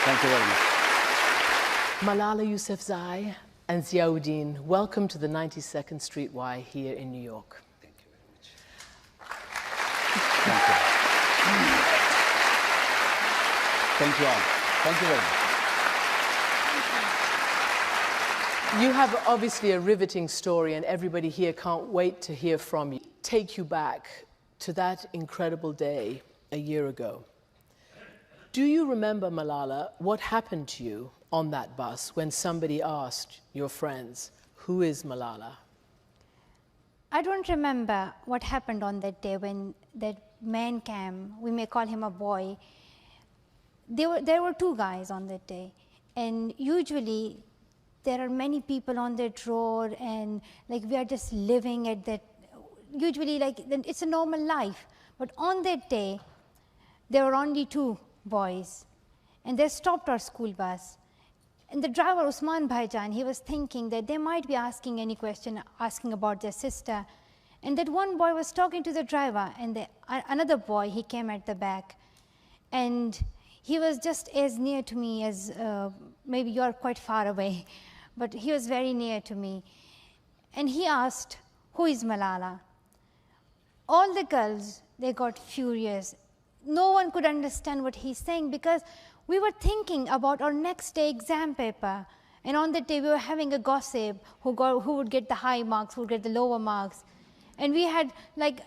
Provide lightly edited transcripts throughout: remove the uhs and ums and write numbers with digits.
Thank you very much. Malala Yousuf Sai and Ziauddin, welcome to the 92nd Street Y here in New York. Thank you very much. Thank you. Thank you all. Thank you very much. You have obviously a riveting story, and everybody here can't wait to hear from you. Take you back to that incredible day a year ago. Do you remember, Malala, what happened to you on that bus when somebody asked your friends, "Who is Malala?" I don't remember what happened on that day when that man came. We may call him a boy. There were two guys on that day, and usually there are many people on that road, and like we are just living at that. Usually, like it's a normal life, but on that day, there were only two boys, and they stopped our school bus. And the driver, Usman Bhaijan, he was thinking that they might be asking any question, asking about their sister. And that one boy was talking to the driver, and another boy, he came at the back. And he was just as near to me as, maybe you're quite far away, but he was very near to me. And he asked, "Who is Malala?" All the girls, they got furious. No one could understand what he's saying because we were thinking about our next day exam paper. And on that day, we were having a gossip, who would get the high marks, who would get the lower marks. And we had like,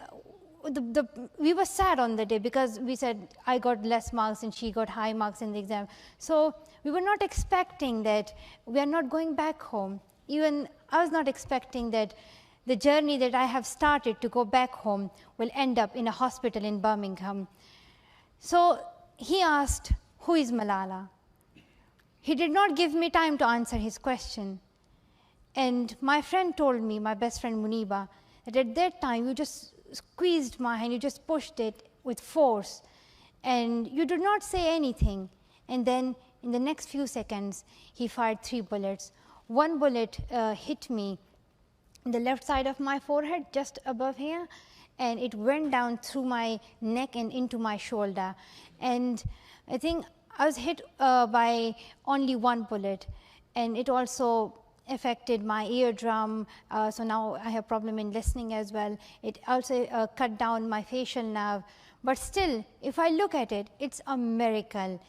we were sad on the day because we said, I got less marks and she got high marks in the exam. So we were not expecting that we are not going back home. Even I was not expecting that the journey that I have started to go back home will end up in a hospital in Birmingham. So he asked, "Who is Malala?" He did not give me time to answer his question. And my friend told me, my best friend Muniba, that at that time you just squeezed my hand, you just pushed it with force, and you did not say anything. And then in the next few seconds, he fired 3 bullets. One bullet hit me in the left side of my forehead, just above here, and it went down through my neck and into my shoulder. And I think I was hit by only one bullet, and it also affected my eardrum, so now I have problem in listening as well. It also cut down my facial nerve. But still, if I look at it, it's a miracle.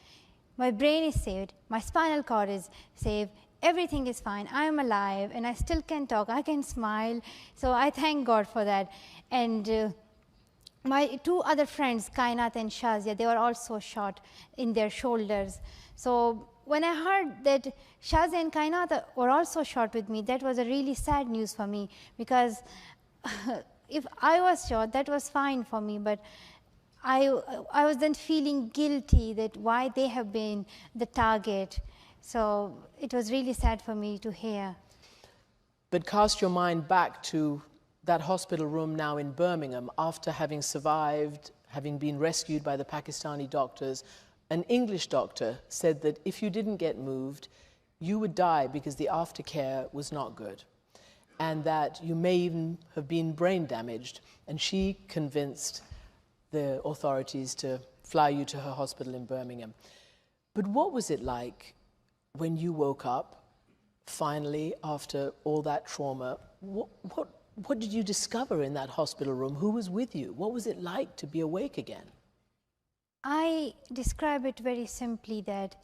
My brain is saved, my spinal cord is saved, everything is fine, I am alive, and I still can talk, I can smile, so I thank God for that. And my 2 other friends, Kainat and Shazia, they were also shot in their shoulders. So when I heard that Shazia and Kainat were also shot with me, that was a really sad news for me, because if I was shot, that was fine for me, but I was then feeling guilty that why they have been the target. So it was really sad for me to hear. But cast your mind back to that hospital room now in Birmingham after having survived, having been rescued by the Pakistani doctors. An English doctor said that if you didn't get moved, you would die because the aftercare was not good, and that you may even have been brain damaged. And she convinced the authorities to fly you to her hospital in Birmingham. But what was it like when you woke up, finally, after all that trauma? What did you discover in that hospital room? Who was with you? What was it like to be awake again? I describe it very simply that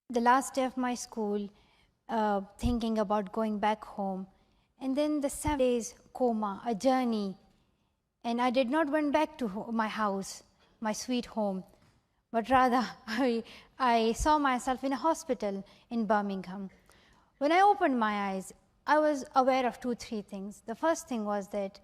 the last day of my school, thinking about going back home, and then the 7 days coma, a journey, and I did not went back to my house, my sweet home, but rather I saw myself in a hospital in Birmingham. When I opened my eyes, I was aware of 2-3 things. The first thing was that,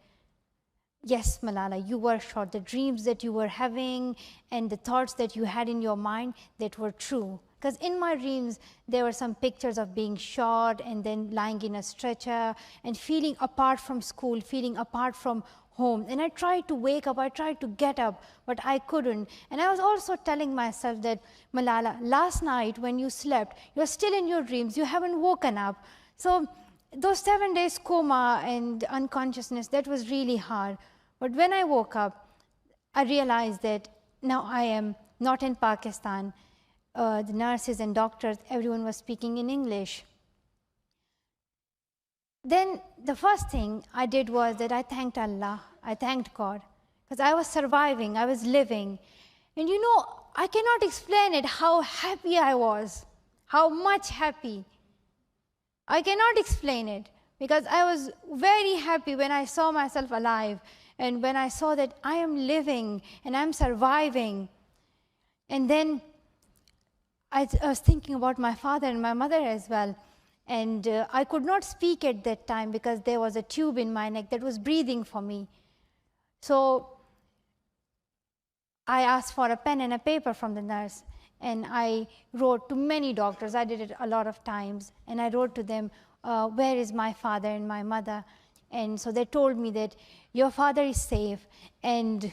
yes, Malala, you were shot. The dreams that you were having and the thoughts that you had in your mind, that were true. Because in my dreams, there were some pictures of being shot and then lying in a stretcher and feeling apart from school, feeling apart from home. And I tried to wake up, I tried to get up, but I couldn't. And I was also telling myself that, Malala, last night when you slept, you're still in your dreams, you haven't woken up. So those 7 days coma and unconsciousness, that was really hard. But when I woke up, I realized that now I am not in Pakistan. the nurses and doctors, everyone was speaking in English. Then the first thing I did was that I thanked Allah, I thanked God, because I was surviving, I was living. And you know, I cannot explain it, how happy I was, how much happy. I cannot explain it, because I was very happy when I saw myself alive, and when I saw that I am living and I'm surviving. And then I was thinking about my father and my mother as well. And I could not speak at that time because there was a tube in my neck that was breathing for me. So I asked for a pen and a paper from the nurse, and I wrote to many doctors. I did it a lot of times, and I wrote to them, where is my father and my mother? And so they told me that your father is safe, and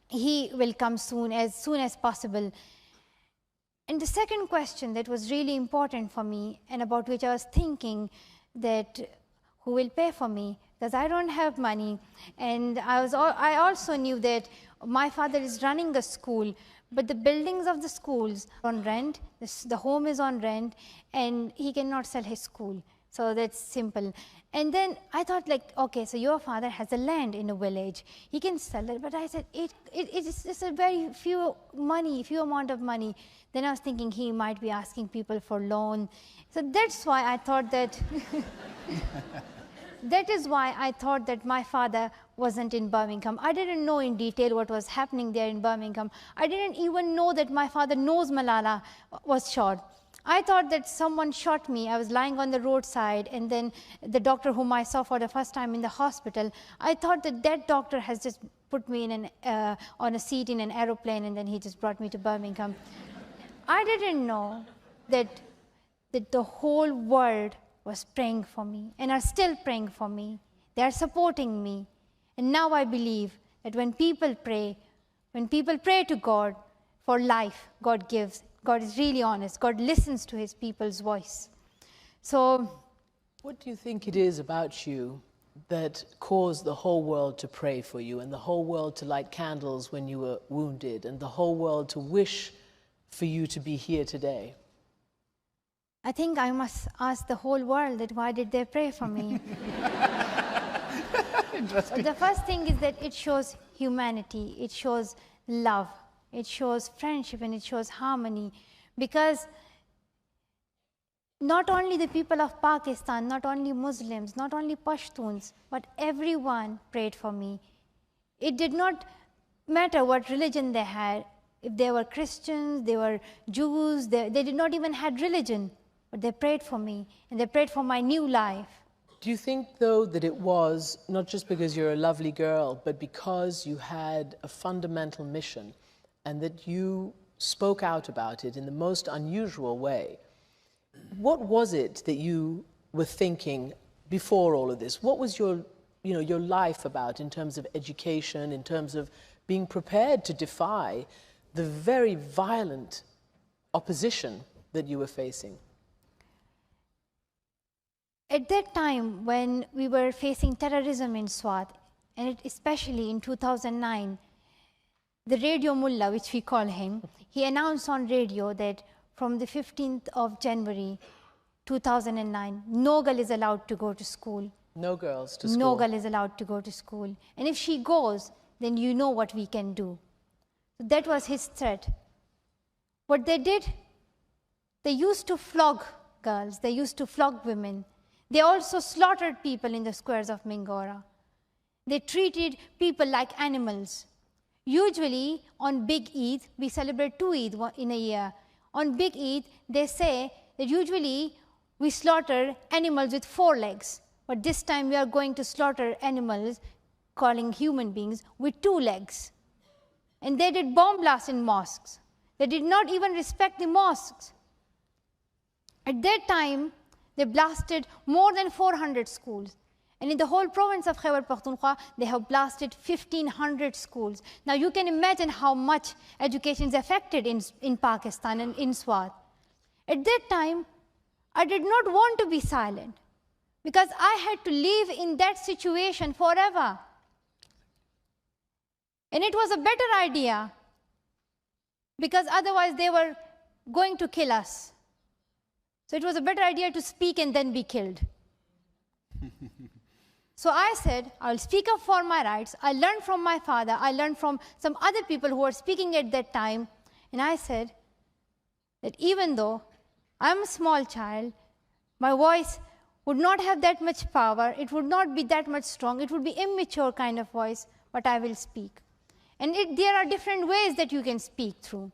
he will come soon as possible. And the second question that was really important for me, and about which I was thinking, that who will pay for me? Because I don't have money. And I also knew that my father is running a school, but the buildings of the schools are on rent, the home is on rent, and he cannot sell his school. So that's simple. And then I thought, like, okay, so your father has a land in a village. He can sell it. But I said, it is just a very few amount of money. Then I was thinking he might be asking people for loan. So that's why I thought that, that is why I thought that my father wasn't in Birmingham. I didn't know in detail what was happening there in Birmingham. I didn't even know that my father knows Malala was shot. I thought that someone shot me. I was lying on the roadside, and then the doctor whom I saw for the first time in the hospital, I thought that that doctor has just put me in on a seat in an aeroplane, and then he just brought me to Birmingham. I didn't know that the whole world was praying for me and are still praying for me. They are supporting me. And now I believe that when people pray to God for life, God gives. God is really honest. God listens to his people's voice. So, what do you think it is about you that caused the whole world to pray for you, and the whole world to light candles when you were wounded, and the whole world to wish for you to be here today? I think I must ask the whole world that why did they pray for me? Interesting. The first thing is that it shows humanity, it shows love, it shows friendship, and it shows harmony. Because not only the people of Pakistan, not only Muslims, not only Pashtuns, but everyone prayed for me. It did not matter what religion they had. If they were Christians, they were Jews, they did not even have religion, but they prayed for me, and they prayed for my new life. Do you think, though, that it was not just because you're a lovely girl, but because you had a fundamental mission, and that you spoke out about it in the most unusual way? What was it that you were thinking before all of this? What was your life about in terms of education, in terms of being prepared to defy the very violent opposition that you were facing? At that time, when we were facing terrorism in Swat, and especially in 2009, the radio mullah, which we call him, he announced on radio that from the 15th of January 2009, no girl is allowed to go to school. No girls to school. No girl is allowed to go to school. And if she goes, then you know what we can do. So that was his threat. What they did, they used to flog girls, they used to flog women. They also slaughtered people in the squares of Mingora. They treated people like animals. Usually on Big Eid, we celebrate 2 Eid in a year. On Big Eid, they say that usually we slaughter animals with 4 legs. But this time we are going to slaughter animals, calling human beings, with 2 legs. And they did bomb blasts in mosques. They did not even respect the mosques. At that time, they blasted more than 400 schools. And in the whole province of Khyber Pakhtunkhwa, they have blasted 1,500 schools. Now you can imagine how much education is affected in Pakistan and in Swat. At that time, I did not want to be silent, because I had to live in that situation forever. And it was a better idea, because otherwise they were going to kill us. So it was a better idea to speak and then be killed. So I said, I'll speak up for my rights. I learned from my father. I learned from some other people who were speaking at that time. And I said that even though I'm a small child, my voice would not have that much power. It would not be that much strong. It would be immature kind of voice, but I will speak. And there are different ways that you can speak through.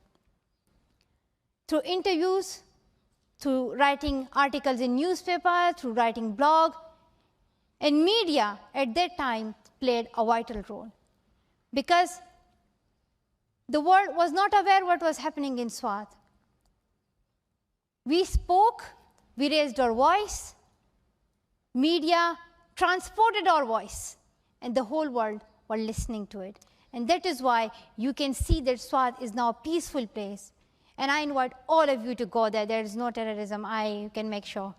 Through interviews, through writing articles in newspapers, through writing blog. And media at that time played a vital role because the world was not aware what was happening in Swat. We spoke, we raised our voice, media transported our voice, and the whole world were listening to it. And that is why you can see that Swat is now a peaceful place. And I invite all of you to go there. There is no terrorism, I can make sure.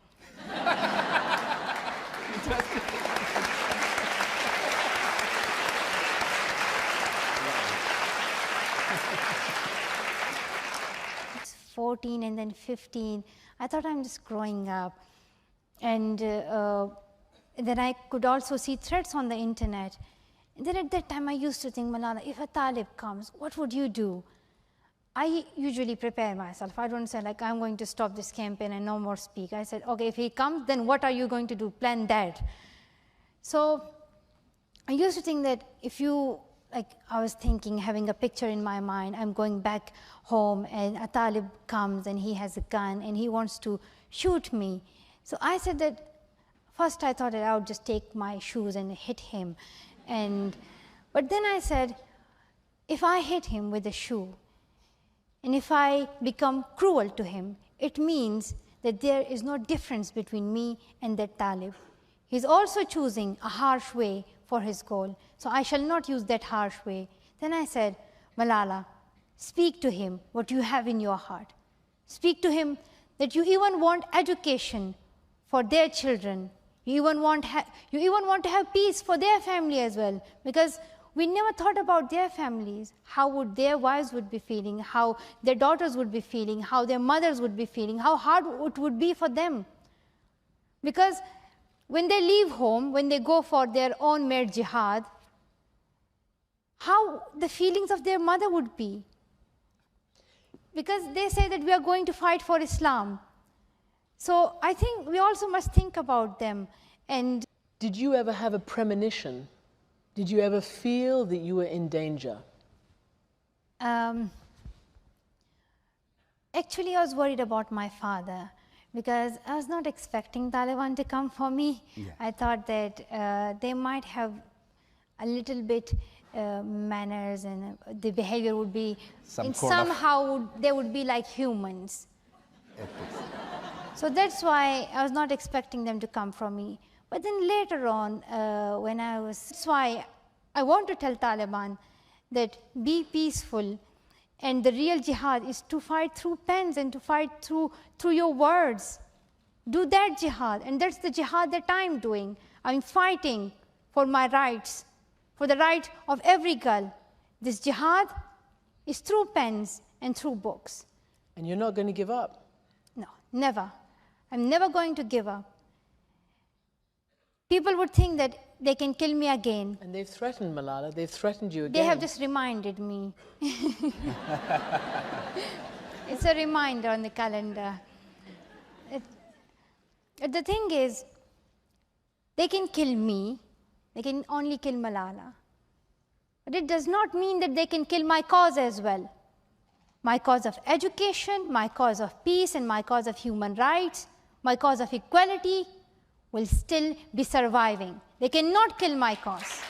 It's 14 and then 15. I thought I'm just growing up. And then I could also see threats on the internet. And then at that time I used to think, Malala, if a Talib comes, what would you do? I usually prepare myself. I don't say like, I'm going to stop this campaign and no more speak. I said, okay, if he comes, then what are you going to do? Plan that. So I used to think that if you, like I was thinking, having a picture in my mind, I'm going back home and a Talib comes and he has a gun and he wants to shoot me. So I said that, first I thought that I would just take my shoes and hit him. But then I said, if I hit him with a shoe, and if I become cruel to him, it means that there is no difference between me and that Talib. He's also choosing a harsh way for his goal, so I shall not use that harsh way. Then I said, Malala, speak to him what you have in your heart. Speak to him that you even want education for their children. You even want to have peace for their family as well, because we never thought about their families, how would their wives would be feeling, how their daughters would be feeling, how their mothers would be feeling, how hard it would be for them. Because when they leave home, when they go for their own made jihad, how the feelings of their mother would be. Because they say that we are going to fight for Islam. So I think we also must think about them. And did you ever have a premonition? Did you ever feel that you were in danger? Actually, I was worried about my father because I was not expecting Taliban to come for me. Yeah. I thought that they might have a little bit manners and the behavior would be, somehow they would be like humans. So that's why I was not expecting them to come for me. But then later on, that's why I want to tell Taliban that be peaceful, and the real jihad is to fight through pens and to fight through your words. Do that jihad, and that's the jihad that I'm doing. I'm fighting for my rights, for the right of every girl. This jihad is through pens and through books. And you're not going to give up? No, never. I'm never going to give up. People would think that they can kill me again. And they've threatened, Malala. They've threatened you again. They have just reminded me. It's a reminder on the calendar. The thing is, they can kill me. They can only kill Malala. But it does not mean that they can kill my cause as well. My cause of education, my cause of peace, and my cause of human rights, my cause of equality, will still be surviving. They cannot kill my cause.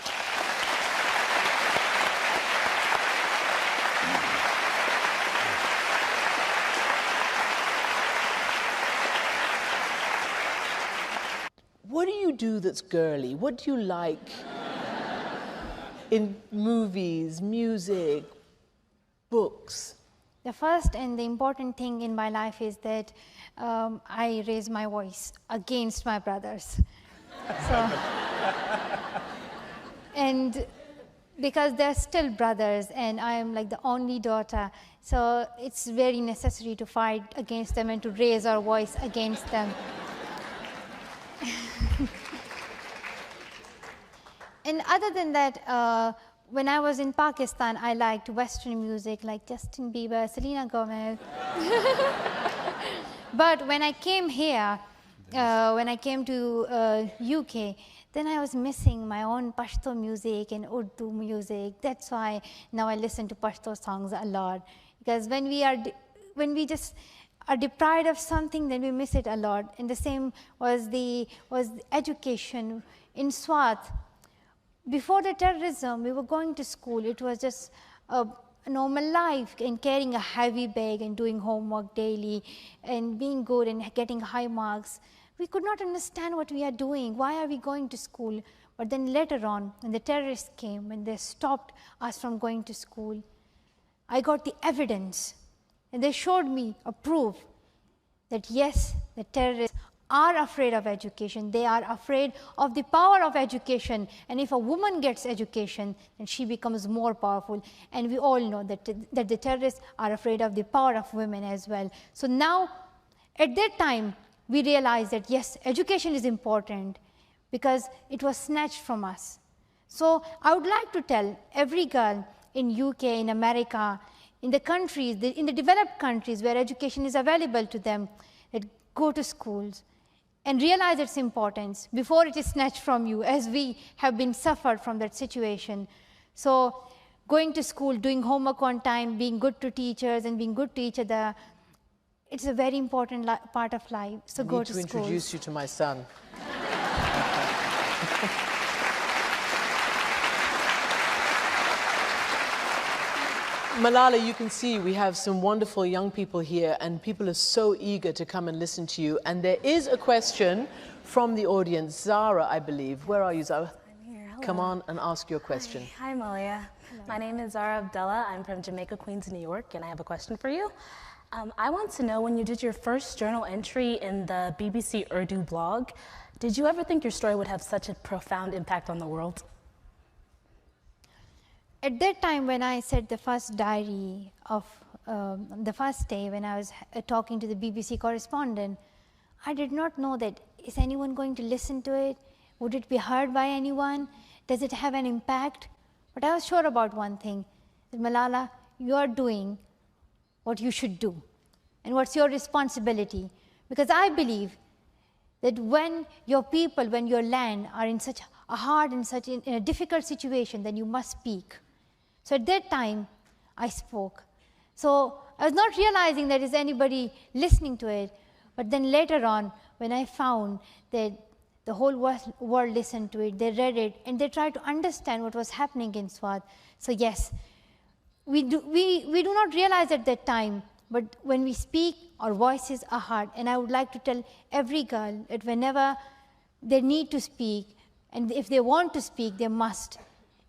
What do you do that's girly? What do you like in movies, music, books? The first and the important thing in my life is that I raise my voice against my brothers. So, and because they're still brothers and I am like the only daughter. So it's very necessary to fight against them and to raise our voice against them. And other than that, when I was in Pakistan, I liked Western music like Justin Bieber, Selena Gomez. But when I came here, when I came to UK, then I was missing my own Pashto music and Urdu music. That's why now I listen to Pashto songs a lot. Because when we just are deprived of something, then we miss it a lot. And the same was the education in Swat. Before the terrorism, we were going to school. It was just a normal life, and carrying a heavy bag and doing homework daily and being good and getting high marks. We could not understand what we are doing. Why are we going to school? But then later on, when the terrorists came, when they stopped us from going to school, I got the evidence. And they showed me a proof that yes, the terrorists are afraid of education. They are afraid of the power of education. And if a woman gets education, then she becomes more powerful. And we all know that the terrorists are afraid of the power of women as well. So now, at that time, we realized that yes, education is important because it was snatched from us. So I would like to tell every girl in UK, in America, in the countries, in the developed countries where education is available to them, that go to schools and realize its importance before it is snatched from you, as we have been suffered from that situation. So going to school, doing homework on time, being good to teachers and being good to each other, it's a very important part of life. So go to school. I need to introduce you to my son. Malala, you can see we have some wonderful young people here, and people are so eager to come and listen to you. And there is a question from the audience. Zara, I believe. Where are you, Zara? I'm here. Hello. Come on and ask your question. Hi, Malia. Hello. My name is Zara Abdullah. I'm from Jamaica, Queens, New York, and I have a question for you. I want to know, when you did your first journal entry in the BBC Urdu blog, did you ever think your story would have such a profound impact on the world? At that time, when I said the first diary of the first day, when I was talking to the BBC correspondent, I did not know that, is anyone going to listen to it? Would it be heard by anyone? Does it have an impact? But I was sure about one thing, that Malala, you are doing what you should do, and what's your responsibility. Because I believe that when your people, when your land are in such a hard and such in a difficult situation, then you must speak. So at that time, I spoke. So I was not realizing that is anybody listening to it, but then later on, when I found that the whole world listened to it, they read it, and they tried to understand what was happening in Swat. So yes, we do not realize at that time, but when we speak, our voices are heard. And I would like to tell every girl that whenever they need to speak, and if they want to speak, they must.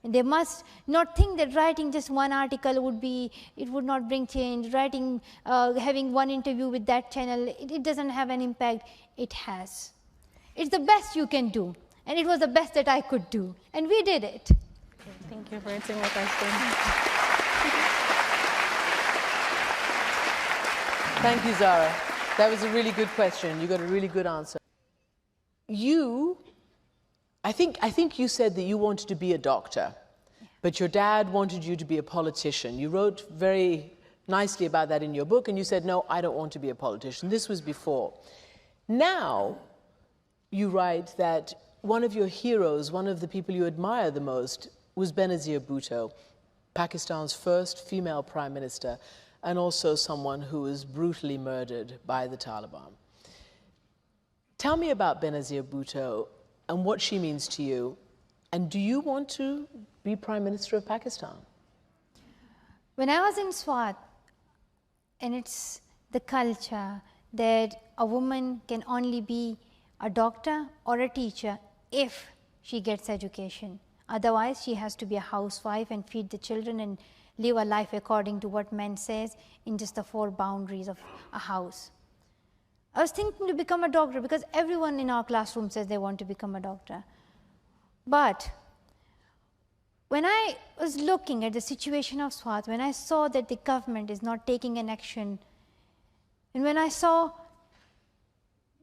And they must not think that writing just one article would not bring change. Writing, having one interview with that channel, it doesn't have an impact. It has. It's the best you can do. And it was the best that I could do. And we did it. Okay, thank you for answering my question. Thank you, Zara. That was a really good question. You got a really good answer. I think you said that you wanted to be a doctor, but your dad wanted you to be a politician. You wrote very nicely about that in your book, and you said, no, I don't want to be a politician. This was before. Now, you write that one of your heroes, one of the people you admire the most, was Benazir Bhutto, Pakistan's first female prime minister, and also someone who was brutally murdered by the Taliban. Tell me about Benazir Bhutto and what she means to you, and do you want to be Prime Minister of Pakistan? When I was in Swat, and it's the culture that a woman can only be a doctor or a teacher if she gets education. Otherwise, she has to be a housewife and feed the children and live a life according to what man says in just the four boundaries of a house. I was thinking to become a doctor because everyone in our classroom says they want to become a doctor. But when I was looking at the situation of Swat, when I saw that the government is not taking an action, and when I saw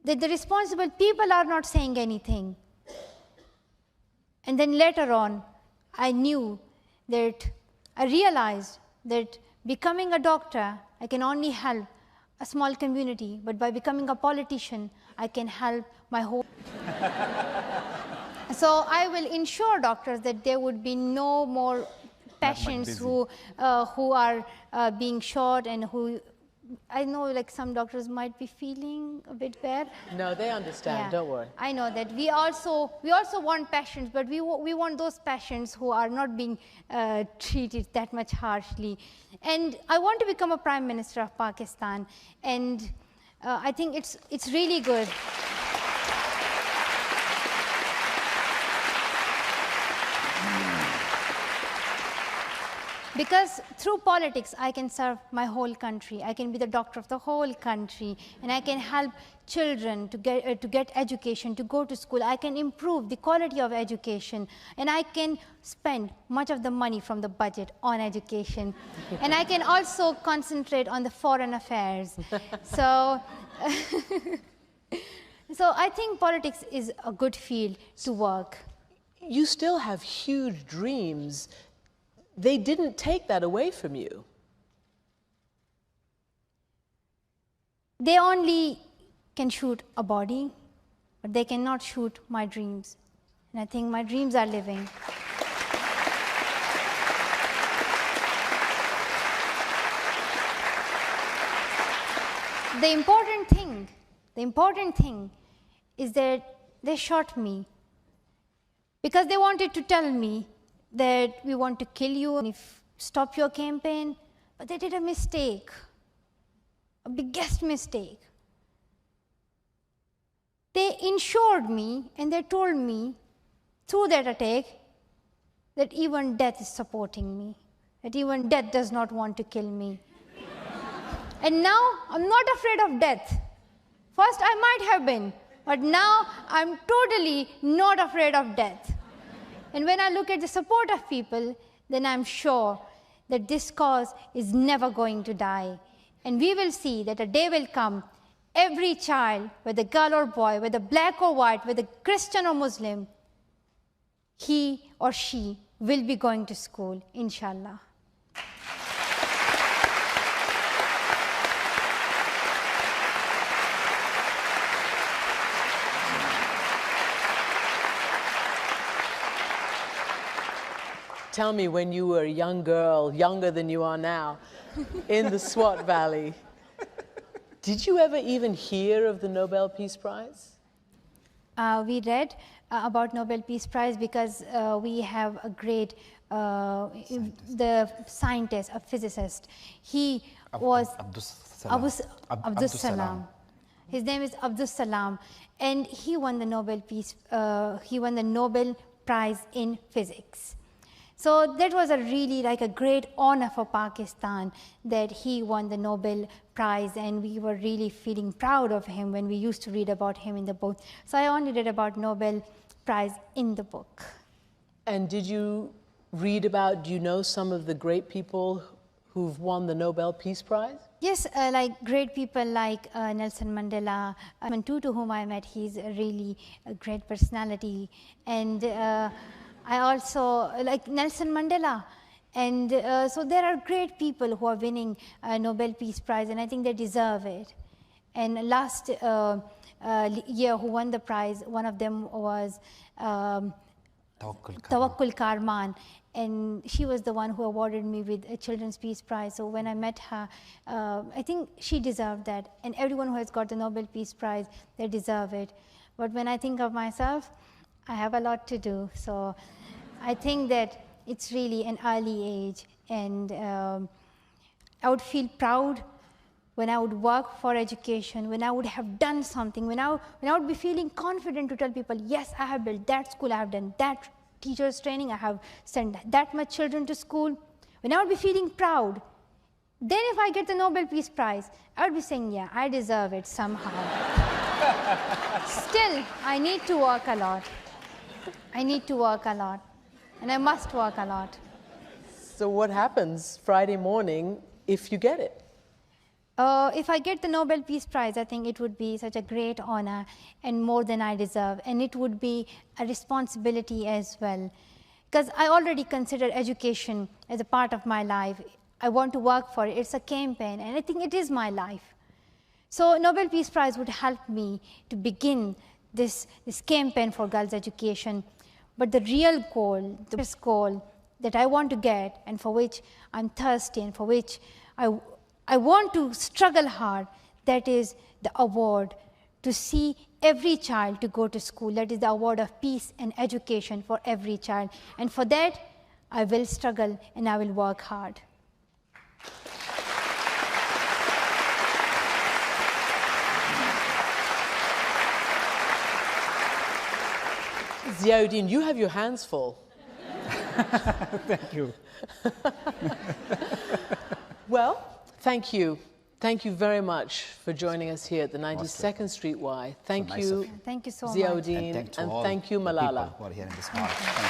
that the responsible people are not saying anything, and then later on, I realized that becoming a doctor, I can only help a small community, but by becoming a politician, I can help my whole. So I will ensure, doctors, that there would be no more patients who are being shot and who, I know like some doctors might be feeling a bit bad. No, they understand, don't worry. I know that. We also want patients, but we want those patients who are not being treated that much harshly. And I want to become a Prime Minister of Pakistan, and I think it's really good. Because through politics, I can serve my whole country. I can be the doctor of the whole country, and I can help children to get education, to go to school. I can improve the quality of education, and I can spend much of the money from the budget on education. And I can also concentrate on the foreign affairs. So, so I think politics is a good field to work. You still have huge dreams. They didn't take that away from you. They only can shoot a body, but they cannot shoot my dreams. And I think my dreams are living. The important thing is that they shot me because they wanted to tell me that we want to kill you and stop your campaign, but they did a mistake, a biggest mistake. They insured me and they told me through that attack that even death is supporting me, that even death does not want to kill me. And now I'm not afraid of death. First I might have been, but now I'm totally not afraid of death. And when I look at the support of people, then I'm sure that this cause is never going to die. And we will see that a day will come, every child, whether girl or boy, whether black or white, whether Christian or Muslim, he or she will be going to school, inshallah. Tell me, when you were a young girl, younger than you are now, in the Swat Valley, did you ever even hear of the Nobel Peace Prize? We read about Nobel Peace Prize because we have a great, the scientist, a physicist. He was Abdus Salam. His name is Abdus Salam, and he won the Nobel Nobel Prize in Physics. So that was a really like a great honor for Pakistan that he won the Nobel Prize, and we were really feeling proud of him when we used to read about him in the book. So I only read about Nobel Prize in the book. And did you read about, do you know some of the great people who've won the Nobel Peace Prize? Yes, like great people like Nelson Mandela, to whom I met. He's a really great personality. And I also like Nelson Mandela. And so there are great people who are winning Nobel Peace Prize, and I think they deserve it. And last year, who won the prize, one of them was Tawakkul Karman, and she was the one who awarded me with a Children's Peace Prize. So when I met her, I think she deserved that. And everyone who has got the Nobel Peace Prize, they deserve it. But when I think of myself, I have a lot to do. So I think that it's really an early age, and I would feel proud when I would work for education, when I would have done something, when I would be feeling confident to tell people, yes, I have built that school, I have done that teacher's training, I have sent that much children to school. When I would be feeling proud, then if I get the Nobel Peace Prize, I would be saying, yeah, I deserve it somehow. Still, I need to work a lot. I need to work a lot. and I must work a lot. So what happens Friday morning if you get it? If I get the Nobel Peace Prize, I think it would be such a great honor and more than I deserve. And it would be a responsibility as well. Because I already consider education as a part of my life. I want to work for it. It's a campaign, and I think it is my life. So Nobel Peace Prize would help me to begin this campaign for girls' education. But the real goal, the best goal that I want to get and for which I'm thirsty and for which I want to struggle hard, that is the award to see every child to go to school. That is the award of peace and education for every child. And for that, I will struggle and I will work hard. Ziauddin, you have your hands full. Thank you. Well, thank you. Thank you very much for joining us here at the 92nd Street Y. Thank nice you, of you. Thank you so much. Ziauddin, and thank you, Malala. Who are here in this park. Thank you.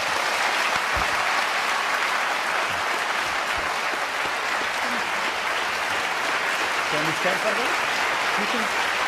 Can we stand for that?